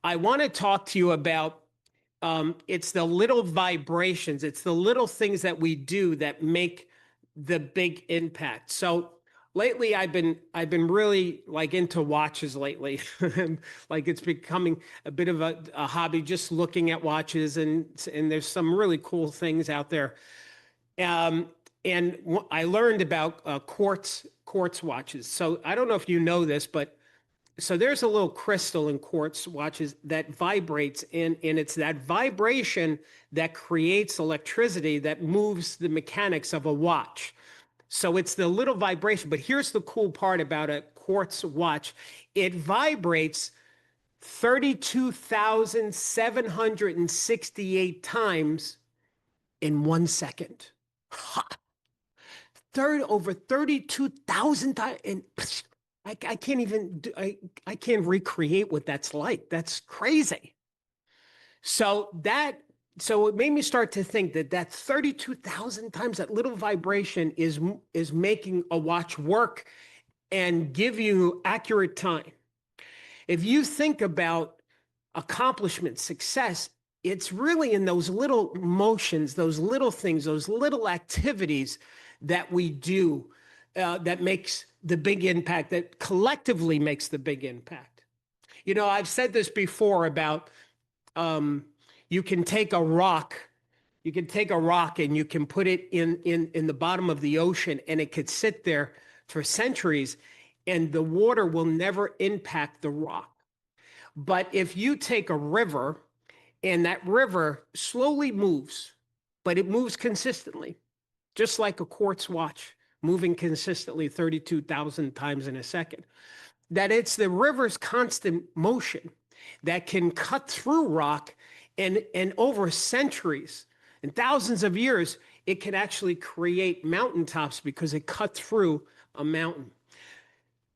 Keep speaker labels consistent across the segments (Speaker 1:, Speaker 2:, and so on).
Speaker 1: I want to talk to you about it's the little vibrations, it's the little things that we do that make the big impact. So lately I've been really like into watches lately. Like it's becoming a bit of a hobby, just looking at watches, and there's some really cool things out there. Um, I learned about quartz watches. So I don't know if you know this, but so there's a little crystal in quartz watches that vibrates, and it's that vibration that creates electricity that moves the mechanics of a watch. So it's the little vibration. But here's the cool part about a quartz watch: it vibrates 32,768 times in 1 second. Over 32,000 times. And I can't even I can't recreate what that's like. That's crazy. So it made me start to think that 32,000 times, that little vibration is making a watch work and give you accurate time. If you think about accomplishment, success, it's really in those little motions, those little things, those little activities that we do that makes the big impact, that collectively makes the big impact. You know, I've said this before about you can take a rock, and you can put it in the bottom of the ocean, and it could sit there for centuries, and the water will never impact the rock. But if you take a river, and that river slowly moves, but it moves consistently, just like a quartz watch moving consistently 32,000 times in a second, that it's the river's constant motion that can cut through rock, and over centuries and thousands of years, it can actually create mountaintops because it cut through a mountain.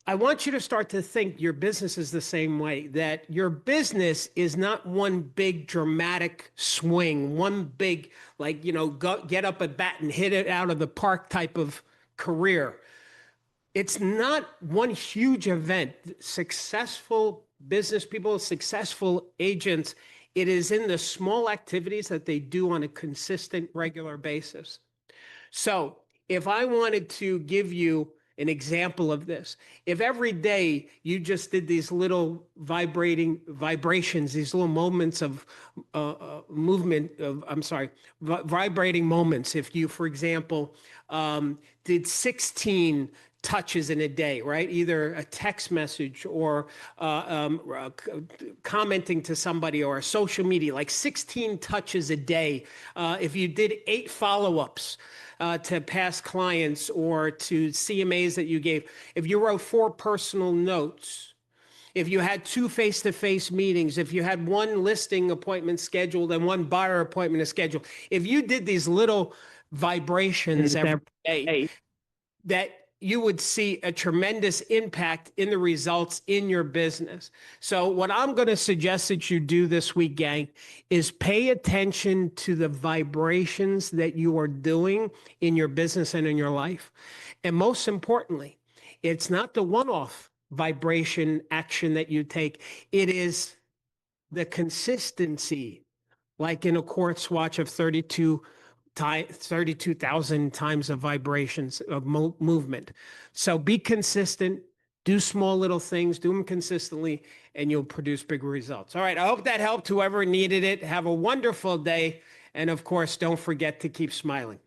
Speaker 1: I want you to start to think your business is the same way, that your business is not one big dramatic swing, one big, like, get up at bat and hit it out of the park type of career. It's not one huge event. Successful business people, successful agents, it is in the small activities that they do on a consistent, regular basis. So if I wanted to give you an example of this, if every day you just did these little vibrations, these little moments of vibrating moments. If you, for example, did 16 touches in a day, right? Either a text message or commenting to somebody, or a social media, like 16 touches a day. If you did 8 follow-ups to past clients or to CMAs that you gave, if you wrote 4 personal notes, if you had 2 face-to-face meetings, if you had 1 listing appointment scheduled and 1 buyer appointment scheduled, if you did these little vibrations every day, that you would see a tremendous impact in the results in your business. So what I'm going to suggest that you do this week, gang, is pay attention to the vibrations that you are doing in your business and in your life. And most importantly, it's not the one-off vibration action that you take. It is the consistency, like in a quartz watch of 32,000 times of vibrations of movement. So be consistent, do small little things, do them consistently, and you'll produce big results. All right, I hope that helped whoever needed it. Have a wonderful day. And of course, don't forget to keep smiling.